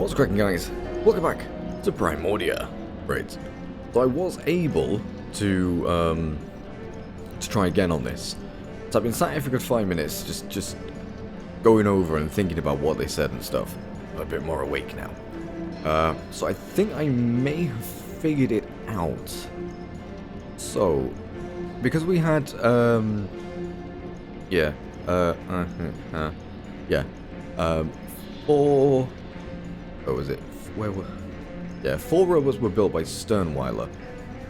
What's cracking, guys? Welcome back to Primordia. Right. So I was able to try again on this. So I've been sat here for a good 5 minutes, just going over and thinking about what they said and stuff. I'm a bit more awake now. So I think I may have figured it out. So, because we had, four, what was it? Four robots were built by Sternweiler,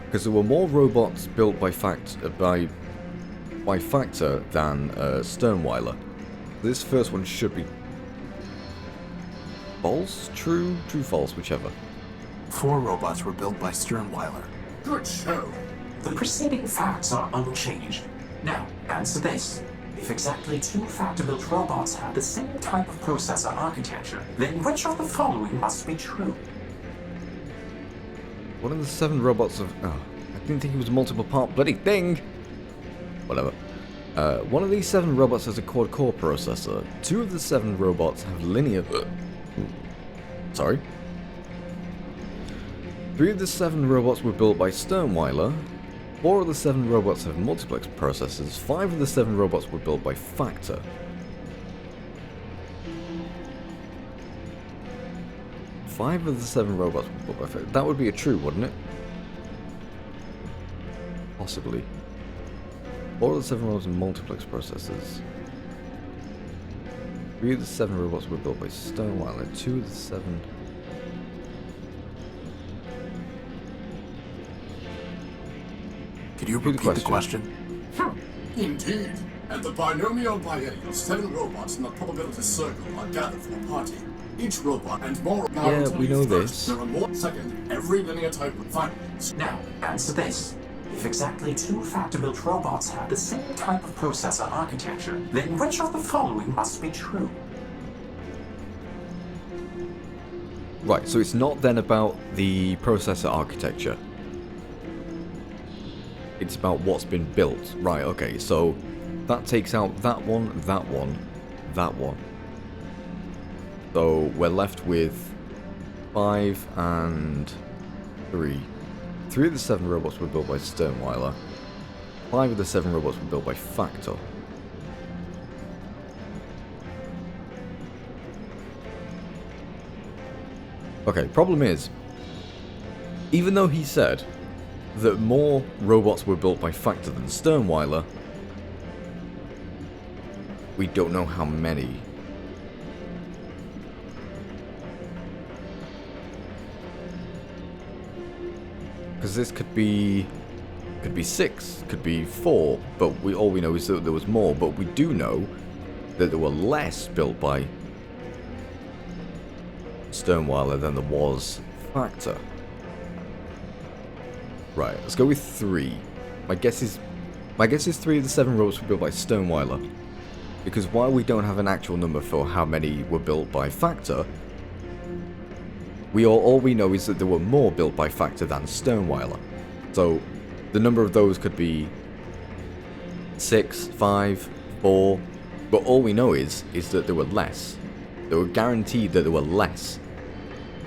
because there were more robots built by factor than Sternweiler. This first one should be false, true, false, whichever. 4 robots were built by Sternweiler. Good show. The preceding facts are unchanged. Now, answer this. If exactly 2 factor-built robots have the same type of processor architecture, then which of the following must be true? One of the 7 robots of... Oh, I didn't think it was a multiple part bloody thing! Whatever. One of these 7 robots has a quad-core processor. 2 of the 7 robots have linear... Sorry. 3 of the 7 robots were built by Sternweiler. 4 of the 7 robots have multiplex processors. 5 of the 7 robots were built by Factor. Five of the 7 robots were built by Factor. That would be a true, wouldn't it? Possibly. 4 of the 7 robots have multiplex processors. 3 of the 7 robots were built by Sternweiler. 2 of the 7... Could you repeat the question? Indeed. At the binomial biennial, 7 robots in the probability circle are gathered for a party. Each robot and more... Yeah, we know this. There are more... Second, every linear type of finance. Now, answer this. If exactly 2 factor-built robots have the same type of processor architecture, then which of the following must be true? Right, so it's not then about the processor architecture. It's about what's been built. Right, okay, so that takes out that one, that one, that one. So we're left with 5 and 3. 3 of the 7 robots were built by Sternweiler. 5 of the 7 robots were built by Factor. Okay, problem is, even though he said that more robots were built by Factor than Sternweiler, we don't know how many. Because this could be 6, could be 4, but all we know is that there was more. But we do know that there were less built by Sternweiler than there was Factor. Right, let's go with 3. My guess is 3 of the 7 robots were built by Sternweiler. Because while we don't have an actual number for how many were built by Factor, all we know is that there were more built by Factor than Sternweiler. So the number of those could be 6, 5, 4, but all we know is that there were less. They were guaranteed that there were less.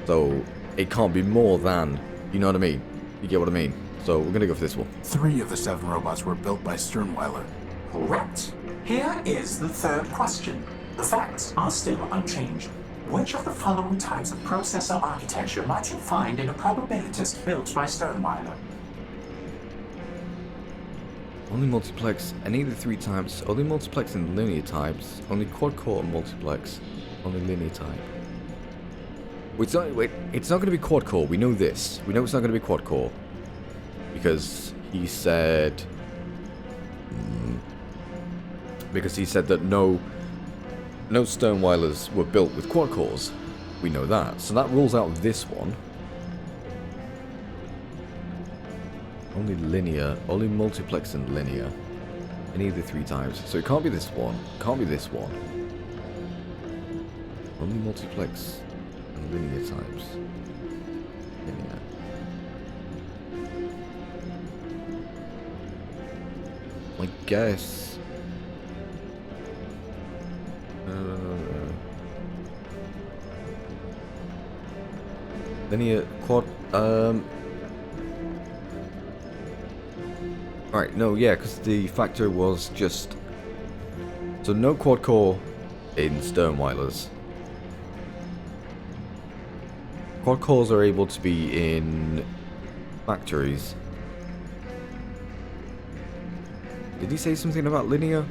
So it can't be more than, you know what I mean? You get what I mean? So we're gonna go for this one. 3 of the 7 robots were built by Sternweiler. Correct. Here is the third question. The facts are still unchanged. Which of the following types of processor architecture might you find in a probabilitist built by Sternweiler? Only multiplex any of the 3 types, only multiplex in linear types, only quad-core multiplex, only linear type. It's not going to be quad-core, we know this. We know it's not going to be quad-core. Because he said... Because he said that no Sternweilers were built with quad-cores. We know that. So that rules out this one. Only linear, only multiplex and linear. Any of the 3 types. So it can't be this one. Can't be this one. Only multiplex and linear types. Linear. I guess. linear quad. Right, no, yeah, because the factor was just. So no quad core in Sternweilers. Quad cores are able to be in factories. Did he say something about linear?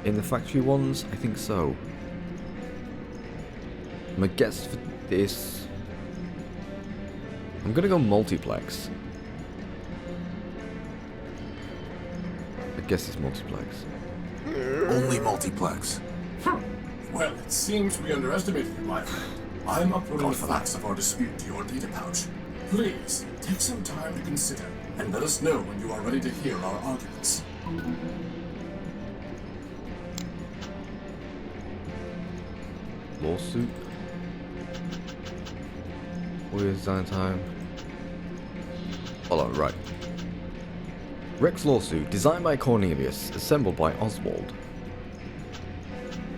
In the factory ones? I think so. My guess for this... I'm gonna go multiplex. I guess it's multiplex. Only multiplex. Well, it seems we underestimated you, my friend. I'm uploading the facts of our dispute to your data pouch. Please, take some time to consider, and let us know when you are ready to hear our arguments. Lawsuit? Where's design time? Hold on, right. Rex lawsuit, designed by Cornelius, assembled by Oswald.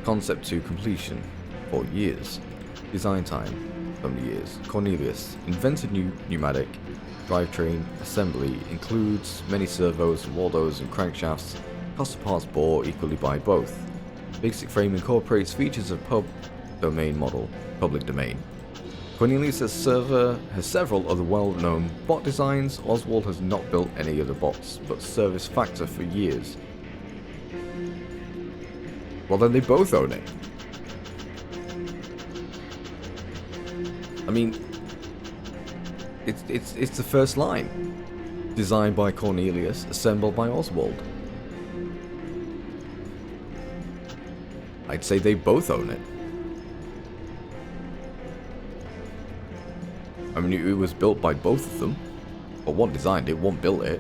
Concept to completion, 4 years. Design time, how many years? Cornelius, invented new pneumatic drivetrain assembly, includes many servos, Waldos and crankshafts. Cost of parts bore equally by both. Basic frame incorporates features of public domain. Cornelius has several other well-known bot designs. Oswald has not built any other bots, but service Factor for years. Well, then they both own it. I mean, it's the first line. Designed by Cornelius, assembled by Oswald. I'd say they both own it. I mean, it was built by both of them. But one designed it, one built it.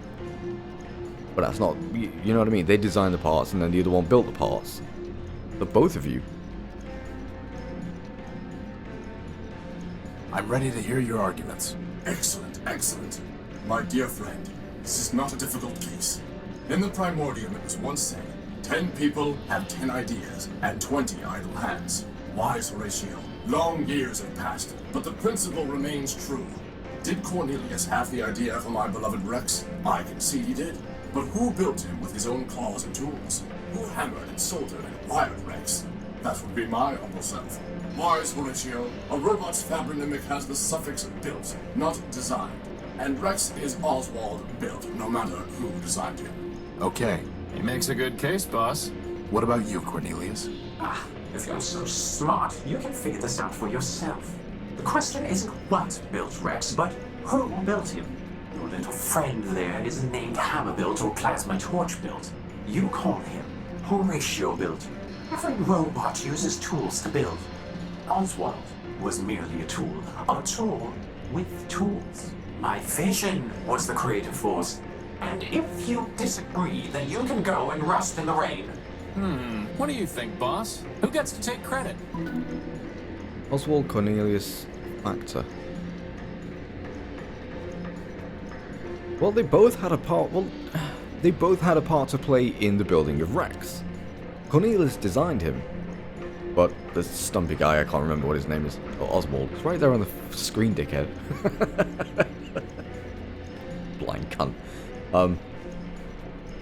But that's not... You know what I mean? They designed the parts and then the other one built the parts. But both of you. I'm ready to hear your arguments. Excellent, excellent. My dear friend, this is not a difficult case. In the Primordium, it was once said, 10 people have 10 ideas, and 20 idle hands. Wise Horatio. Long years have passed, but the principle remains true. Did Cornelius have the idea for my beloved Rex? I concede he did. But who built him with his own claws and tools? Who hammered and soldered and wired Rex? That would be my humble self. Wise Horatio, a robot's fabronymic has the suffix built, not designed. And Rex is Oswald built, no matter who designed him. Okay. He makes a good case, boss. What about you, Cornelius? If you're so smart, you can figure this out for yourself. The question isn't what built Rex, but who built him. Your little friend there isn't named Hammer-built or Plasma Torch-built. You call him Horatio-built. Every robot uses tools to build. Oswald was merely a tool with tools. My vision was the creative force. And if you disagree, then you can go and rust in the rain. What do you think, boss? Who gets to take credit? Oswald Cornelius Factor. Well, they both had a part. Well, they both had a part to play in the building of Rex. Cornelius designed him, but the stumpy guy, I can't remember what his name is. Oh, Oswald. It's right there on the screen, dickhead. Blind cunt.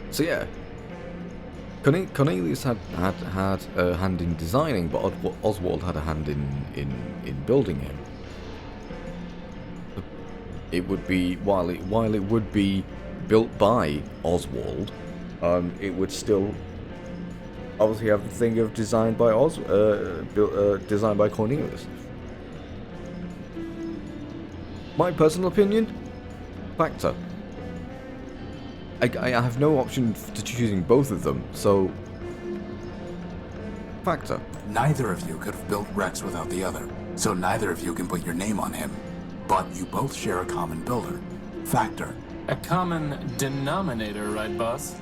So yeah. Cornelius had a hand in designing, but Oswald had a hand in building him. It would be while it would be built by Oswald, it would still obviously have the thing of designed by designed by Cornelius. My personal opinion, Factor. I have no option to choosing both of them, so Factor. Neither of you could have built Rex without the other, so neither of you can put your name on him. But you both share a common builder, Factor. A common denominator, right, boss?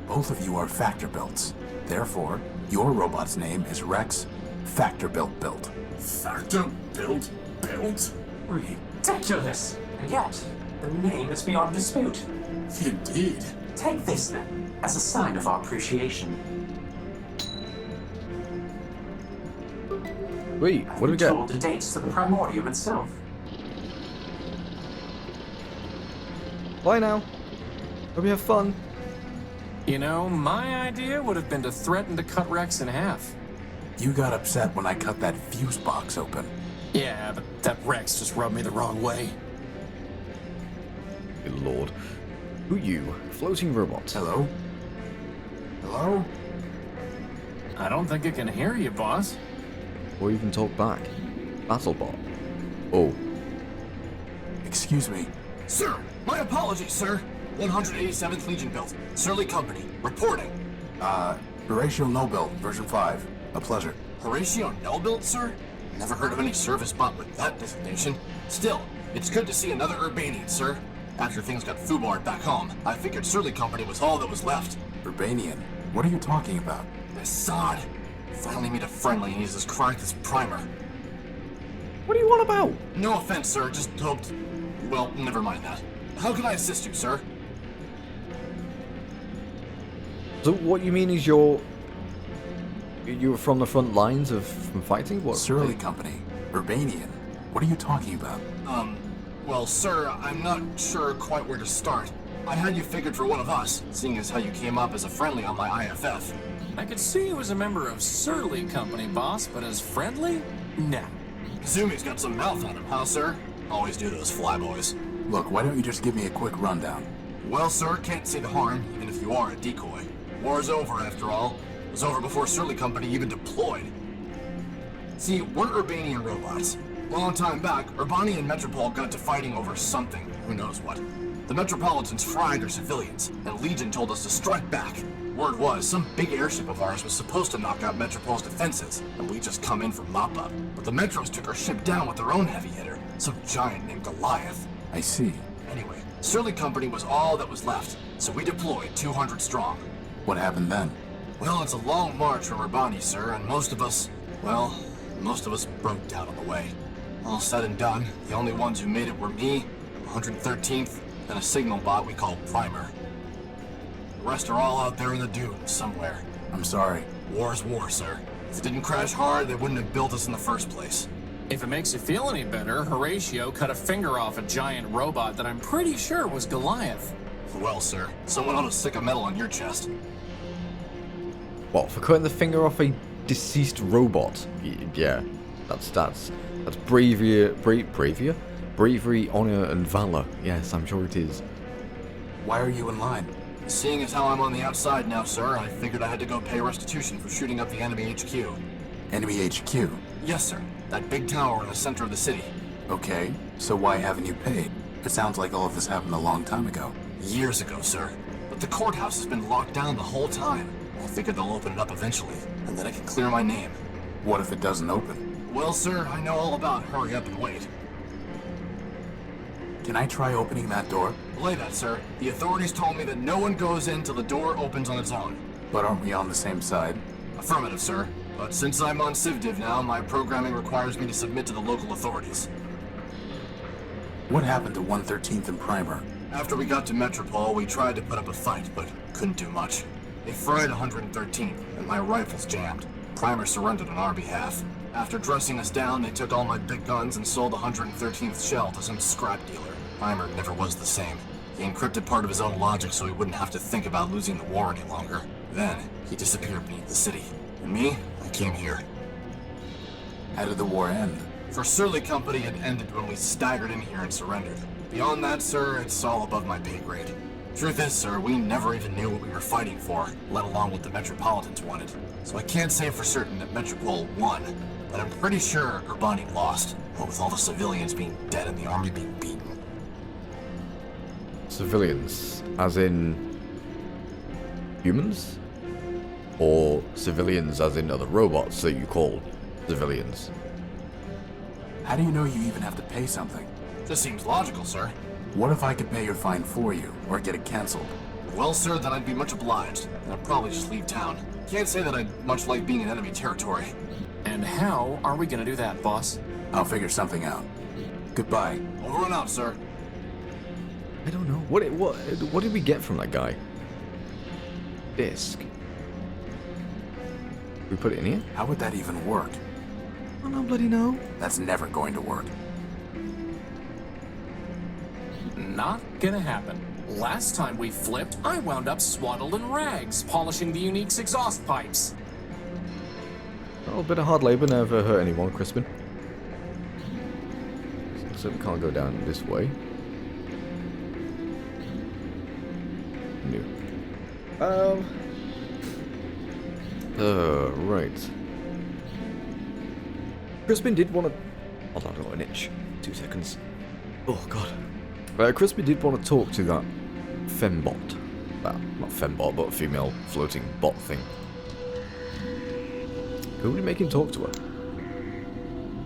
Both of you are Factor builds. Therefore, your robot's name is Rex Factor Built. Factor built? Ridiculous! And yet, the name is beyond dispute. Indeed. Take this, then, as a sign of our appreciation. Wait, what do we get? Told it dates to the Primordium itself. Bye now. Hope you have fun. You know, my idea would have been to threaten to cut Rex in half. You got upset when I cut that fuse box open. Yeah, but that Rex just rubbed me the wrong way. Good lord. Who you? Floating robot. Hello? Hello? I don't think it can hear you, boss. Or even talk back. Battlebot. Oh. Excuse me. Sir, my apologies, sir. 187th Legion built. Surly Company, reporting. Horatio Nullbuilt, version 5. A pleasure. Horatio Nullbuilt, sir? Never heard of any service bot with that designation. Still, it's good to see another Urbanian, sir. After things got foobarred back home, I figured Surly Company was all that was left. Urbanian? What are you talking about? This sod. Finally meet a friendly and he's as cracked as Primer. What do you want about? No offense, sir, just hoped... Well, never mind that. How can I assist you, sir? So what you mean is you're from the front lines of from fighting? What? Surly Company. Urbanian. What are you talking about? Well, sir, I'm not sure quite where to start. I had you figured for one of us, seeing as how you came up as a friendly on my IFF. I could see you as a member of Surly Company, boss, but as friendly? Nah. Zumi's got some mouth on him, huh, sir? Always do those flyboys. Look, why don't you just give me a quick rundown? Well, sir, can't see the harm, even if you are a decoy. War's over, after all. It was over before Surly Company even deployed. See, we're Urbanian robots. Long time back, Urbani and Metropol got to fighting over something, who knows what. The Metropolitans fried their civilians, and Legion told us to strike back. Word was, some big airship of ours was supposed to knock out Metropol's defenses, and we just come in for mop-up. But the Metros took our ship down with their own heavy hitter, some giant named Goliath. I see. Anyway, Surly Company was all that was left, so we deployed 200 strong. What happened then? Well, it's a long march from Urbani, sir, and most of us broke down on the way. All said and done, the only ones who made it were me, 113th, and a signal bot we call Primer. The rest are all out there in the dunes somewhere. I'm sorry. War's war, sir. If it didn't crash hard, they wouldn't have built us in the first place. If it makes you feel any better, Horatio cut a finger off a giant robot that I'm pretty sure was Goliath. Well, sir, someone ought to stick a medal on your chest. What, for cutting the finger off a deceased robot? Yeah, that's bravery, bravery, honor, and valor. Yes, I'm sure it is. Why are you in line? Seeing as how I'm on the outside now, sir, I figured I had to go pay restitution for shooting up the enemy HQ. Enemy HQ? Yes, sir. That big tower in the center of the city. Okay, so why haven't you paid? It sounds like all of this happened a long time ago. Years ago, sir. But the courthouse has been locked down the whole time. I figured they'll open it up eventually, and then I can clear my name. What if it doesn't open? Well, sir, I know all about hurry up and wait. Can I try opening that door? Belay that, sir. The authorities told me that no one goes in till the door opens on its own. But aren't we on the same side? Affirmative, sir. But since I'm on CivDiv now, my programming requires me to submit to the local authorities. What happened to 113th and Primer? After we got to Metropol, we tried to put up a fight, but couldn't do much. They fried 113th, and my rifles jammed. Primer surrendered on our behalf. After dressing us down, they took all my big guns and sold the 113th shell to some scrap dealer. Primer never was the same. He encrypted part of his own logic so he wouldn't have to think about losing the war any longer. Then, he disappeared beneath the city. And me, I came here. How did the war end? For Surly Company, it ended when we staggered in here and surrendered. Beyond that, sir, it's all above my pay grade. Truth is, sir, we never even knew what we were fighting for, let alone what the Metropolitans wanted. So I can't say for certain that Metropol won, but I'm pretty sure Urbani lost, what with all the civilians being dead and the army being beaten. Civilians, as in humans? Or civilians as in other robots that you call civilians? How do you know you even have to pay something? This seems logical, sir. What if I could pay your fine for you, or get it cancelled? Well, sir, then I'd be much obliged, and I'd probably just leave town. Can't say that I'd much like being in enemy territory. And how are we gonna do that, boss? I'll figure something out. Goodbye. Over and out, sir. I don't know. What did we get from that guy? Disc. We put it in here? How would that even work? I don't bloody know. That's never going to work. Not gonna happen. Last time we flipped, I wound up swaddled in rags, polishing the Unique's exhaust pipes. A little bit of hard labor never hurt anyone, Crispin. So we can't go down this way. No. Right. Crispin did want to... Hold on, I got an itch. 2 seconds. Oh, God. Crispin did want to talk to that fembot. Well, not fembot, but female floating bot thing. Could we make him talk to her?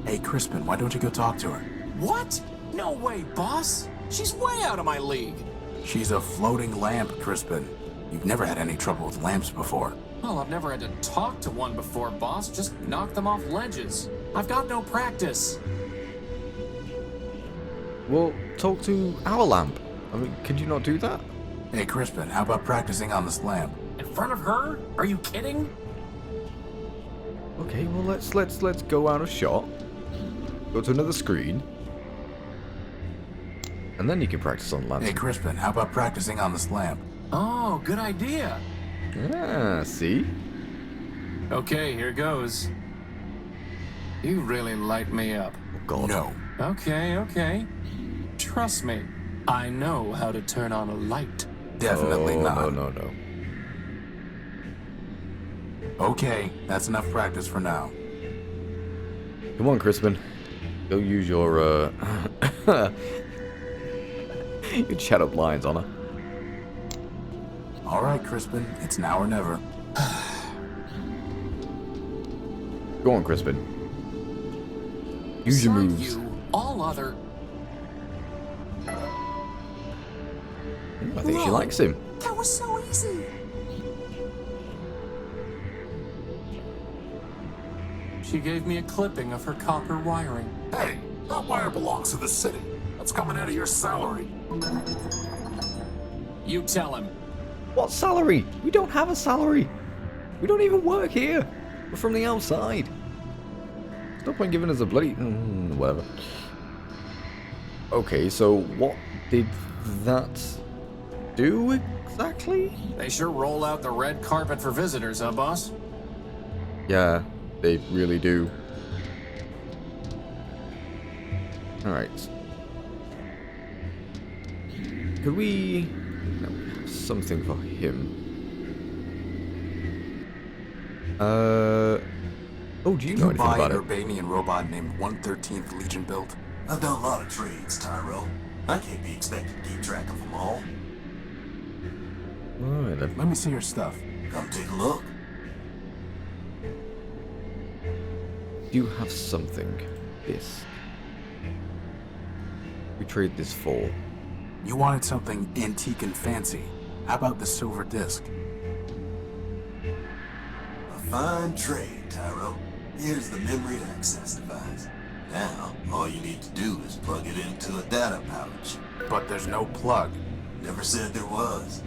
Hey, Crispin, why don't you go talk to her? What? No way, boss. She's way out of my league. She's a floating lamp, Crispin. You've never had any trouble with lamps before. Well, I've never had to talk to one before, boss. Just knock them off ledges. I've got no practice. Well, talk to our lamp. I mean, could you not do that? Hey, Crispin, how about practicing on this lamp? In front of her? Are you kidding? Okay, well let's go out of shot. Go to another screen. And then you can practice on lamp. Hey, Crispin, how about practicing on this lamp? Oh, good idea. Ah, see? Okay, here goes. You really light me up. Oh, God. No. Okay. Trust me, I know how to turn on a light. Definitely Oh, not. No. Okay, that's enough practice for now. Come on, Crispin. Go use your, your chat up lines on her. All right, Crispin, it's now or never. Go on, Crispin. Use your Beside moves. You, all other. I think she likes him. That was so easy. She gave me a clipping of her copper wiring. Hey, that wire belongs to the city. That's coming out of your salary. You tell him. What salary? We don't have a salary. We don't even work here. We're from the outside. There's no point giving us a bloody... whatever. Okay, so what did that do exactly? They sure roll out the red carpet for visitors, huh, boss? Yeah, they really do. Alright. Could we... No, we have something for him. Oh, do you know anything buy about an it? Urbanian robot named 113th Legion built? I've done a lot of trades, Tyro. I can't be expected to keep track of them all. Alright then. Let me see your stuff. Come take a look. Do you have something? This. We trade this for. You wanted something antique and fancy. How about the silver disc? A fine trade, Tyro. Here's the memory access device. Now, all you need to do is plug it into a data pouch. But there's no plug. Never said there was.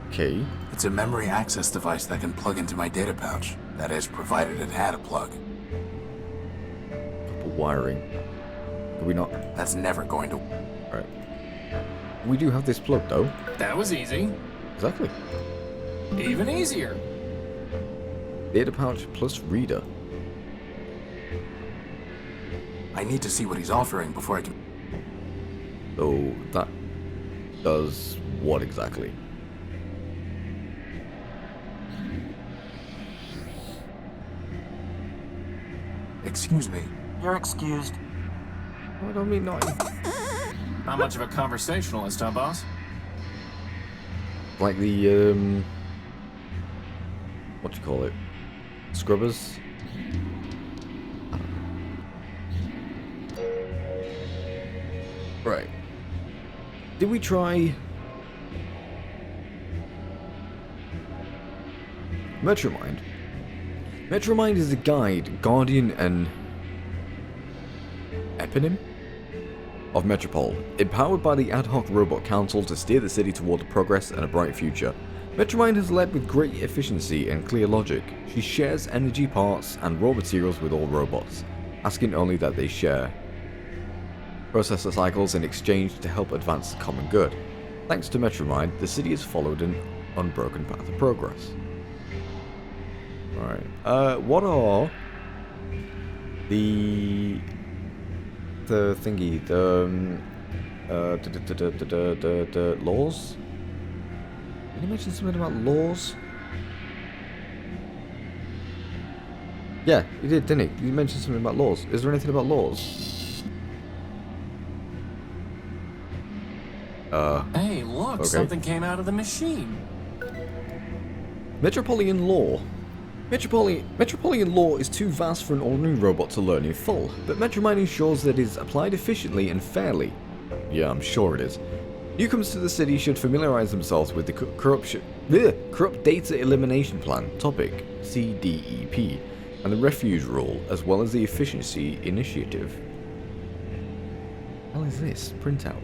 Okay. It's a memory access device that can plug into my data pouch. That is, provided it had a plug. Couple wiring. Are we not? That's never going to... Right. We do have this plug though. That was easy. Exactly. Even easier. Data pouch plus reader. I need to see what he's offering before I can... So that does what exactly? Excuse me. You're excused. I don't mean not. Not much of a conversationalist, huh, boss? Like the what do you call it? Scrubbers? Right. Did we try Metromind? Metromind is a guide, guardian, and eponym of Metropole, empowered by the ad hoc robot council to steer the city toward progress and a bright future. Metromind has led with great efficiency and clear logic. She shares energy parts and raw materials with all robots, asking only that they share processor cycles in exchange to help advance the common good. Thanks to Metromind, the city has followed an unbroken path of progress. Alright, what are the thingy, the laws? Did he mention something about laws? Yeah, he did, didn't he? He mentioned something about laws. Is there anything about laws? Hey, look, okay. something came out of the machine. Metropolitan law. Metropolitan law is too vast for an ordinary robot to learn in full, but Metromind ensures that it is applied efficiently and fairly. Yeah, I'm sure it is. Newcomers to the city should familiarize themselves with the Corrupt Data Elimination Plan, topic, CDEP, and the Refuge Rule, as well as the Efficiency Initiative. What the hell is this? Printout.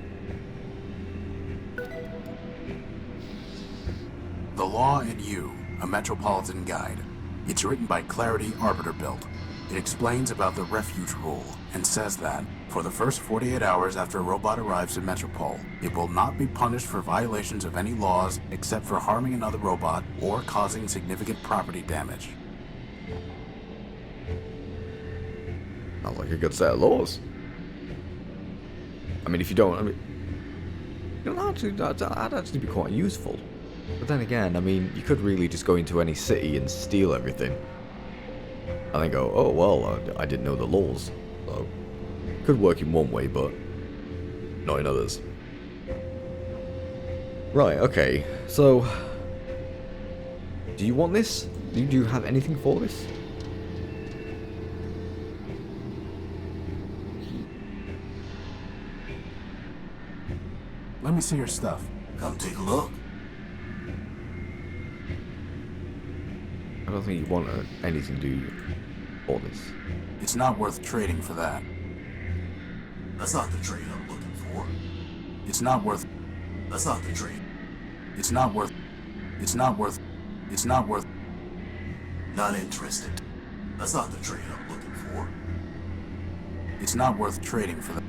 The Law and You, a Metropolitan Guide. It's written by Clarity Arbiter-Built. It explains about the Refuge Rule and says that, for the first 48 hours after a robot arrives in Metropole, it will not be punished for violations of any laws except for harming another robot or causing significant property damage. Sounds like a good set of laws. I mean, if you don't, that'd actually be quite useful. But then again, I mean, you could really just go into any city and steal everything. And then go, oh, well, I didn't know the laws. So, could work in one way, but not in others. Right, okay. So, do you want this? Do you have anything for this? Let me see your stuff. Come take a look. I don't think you want anything, do you, for this? It's not worth trading for that. That's not the trade I'm looking for. It's not worth... That's not the trade. It's not worth... It's not worth... It's not worth... Not interested. That's not the trade I'm looking for. It's not worth trading for that.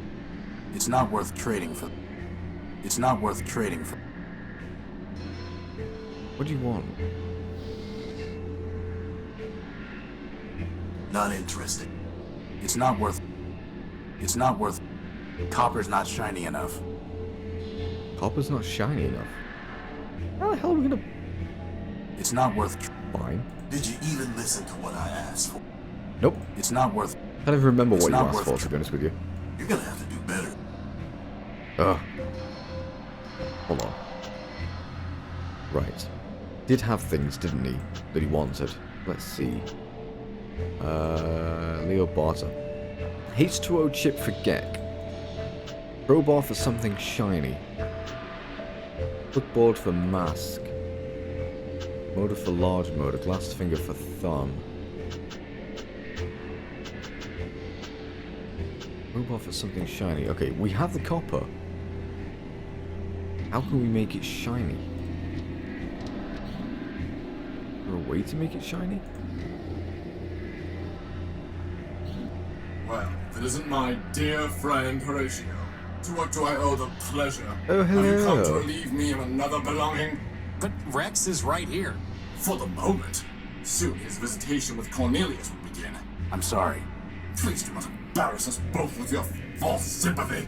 It's not worth trading for... It's not worth trading for... What do you want? Not interested. It's not worth... It's not worth... Copper's not shiny enough. Copper's not shiny enough. How the hell are we gonna... It's not worth... Fine. Did you even listen to what I asked for? Nope. It's not worth... I don't even remember what you not asked worth for, to be honest with you. You're gonna have to do better. Ugh. Hold on. Right. Did have things, didn't he, that he wanted. Let's see. Leo Barter. H2O chip for Gek. Crowbar for something shiny. Footboard for mask. Motor for large motor. Glass finger for thumb. Crowbar for something shiny. Okay, we have the copper. How can we make it shiny? Is there a way to make it shiny? Well, if it isn't my dear friend Horatio, to what do I owe the pleasure? Oh, Have you come to hello. relieve me of another belonging? But Rex is right here. For the moment. Soon his visitation with Cornelius will begin. I'm sorry. Please do not embarrass us both with your false sympathy.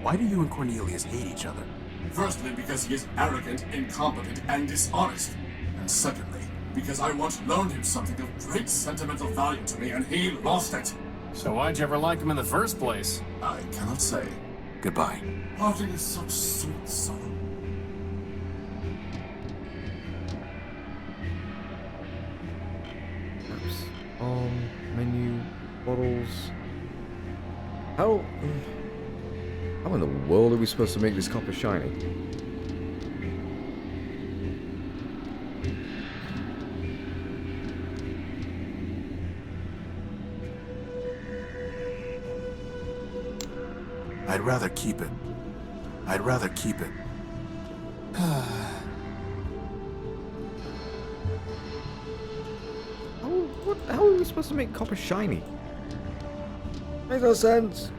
Why do you and Cornelius hate each other? Firstly, because he is arrogant, incompetent, and dishonest. And secondly, because I once loaned him something of great sentimental value to me and he lost it. So why'd you ever like him in the first place? I cannot say. Goodbye. Parting is such sweet sorrow. Maps. Menu. Bottles. How in the world are we supposed to make this copper shiny? I'd rather keep it. I'd rather keep it. How are we supposed to make copper shiny? Makes no sense.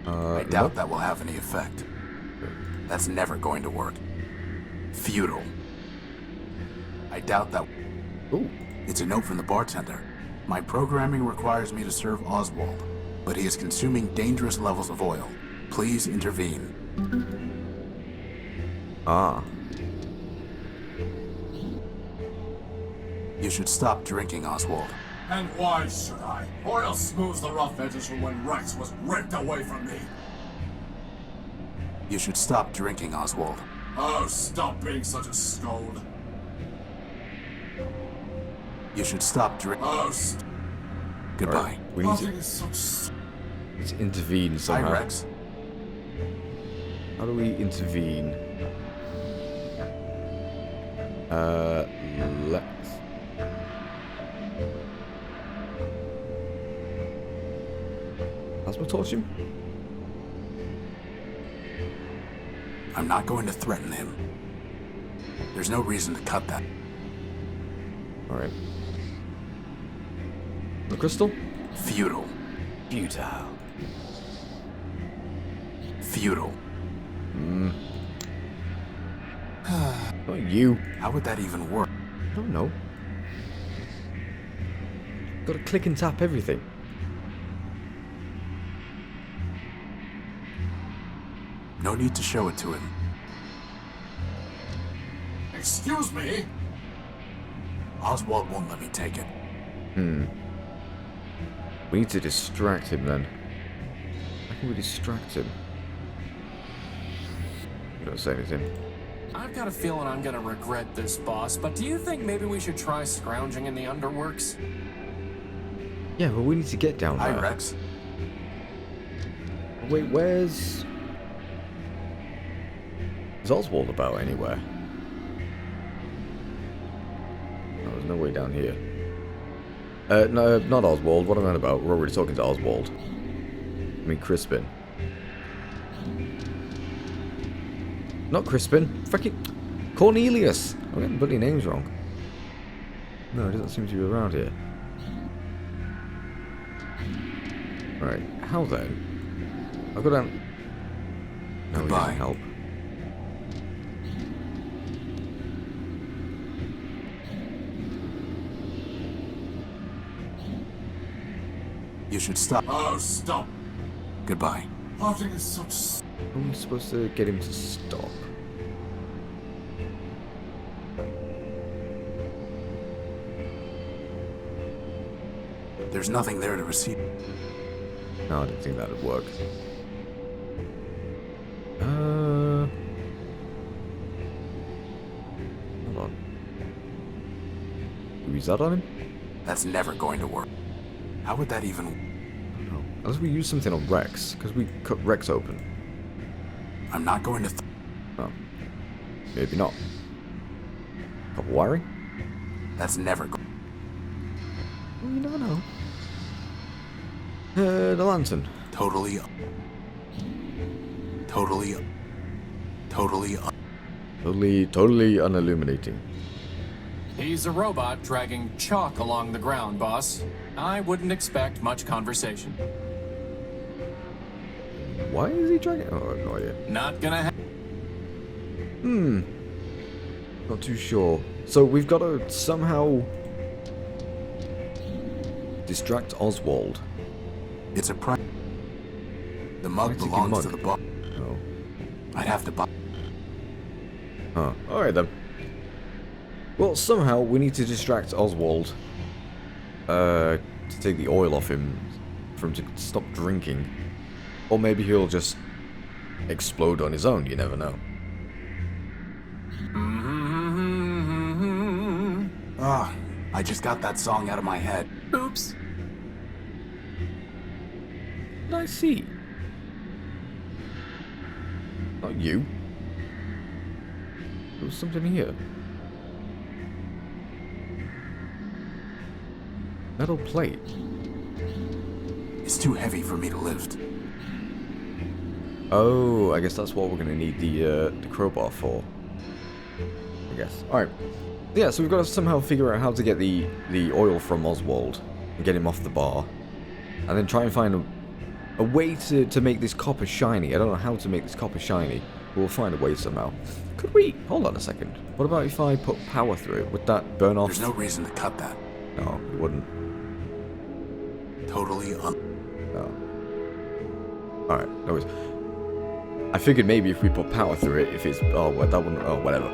I doubt that will have any effect. That's never going to work. Futile. I doubt that. Ooh. It's a note from the bartender. My programming requires me to serve Oswald, but he is consuming dangerous levels of oil. Please intervene. Ah. You should stop drinking, Oswald. And why should I? Oil smooths the rough edges from when Rex was ripped away from me. You should stop drinking, Oswald. Oh, stop being such a scold. You should stop drinking. Oh, Goodbye. Right, we need Nothing is such. to intervene Hi, somehow. Rex. How do we intervene? Let's... Plasma torch him? I'm not going to threaten him. There's no reason to cut that. Alright. The crystal? Futile. Futile. Futile. Not you. How would that even work? I don't know. Gotta click and tap everything. No need to show it to him. Excuse me? Oswald won't let me take it. We need to distract him then. How can we distract him? You don't say anything. I've got a feeling I'm gonna regret this, boss, but do you think maybe we should try scrounging in the underworks? Yeah, but we need to get down Hi, there. Rex. Wait, where's... Is Oswald about anywhere? No, there's no way down here. No, not Oswald. What am I on about? We're already talking to Oswald. I mean, Crispin. Not Crispin. Freaking Cornelius. I'm getting bloody names wrong. No, it doesn't seem to be around here. Right, how then? I'll go down. No, he Goodbye. doesn't help. You should stop. Oh, stop. Goodbye. Parting is such. How am I supposed to get him to stop? There's nothing there to receive. No, I didn't think that would work. Hold on. Do we use that on him? That's never going to work. How would that even... No. Unless we use something on Rex, because we cut Rex open. I'm not going to... Oh. Maybe not. Couple wiring? That's never... Well, you never know. The lantern. Totally... Totally unilluminating. He's a robot dragging chalk along the ground, boss. I wouldn't expect much conversation. Why is he dragging? Oh, I have no idea. Not gonna Not too sure. So we've got to somehow distract Oswald. It's a pri... The mug Practically belongs mug. to the bar. Oh. I'd have to buy... Huh. Alright then. Well, somehow we need to distract Oswald. To take the oil off him. For him to stop drinking. Or maybe he'll just explode on his own, you never know. Ah, I just got that song out of my head. Oops. What did I see? Not you. There was something here. Metal plate. It's too heavy for me to lift. Oh, I guess that's what we're gonna need the crowbar for. I guess. Alright. Yeah, so we've got to somehow figure out how to get the oil from Oswald and get him off the bar. And then try and find a way to make this copper shiny. I don't know how to make this copper shiny. But we'll find a way somehow. Could we... Hold on a second. What about if I put power through it? Would that burn off? There's no reason to cut that. No, it wouldn't. Totally No. Alright, no worries. I figured maybe if we put power through it, if it's... Oh, well, that wouldn't... Oh, whatever.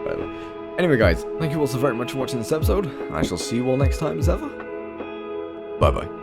Whatever. Anyway, guys, thank you all so very much for watching this episode. I shall see you all next time as ever. Bye-bye.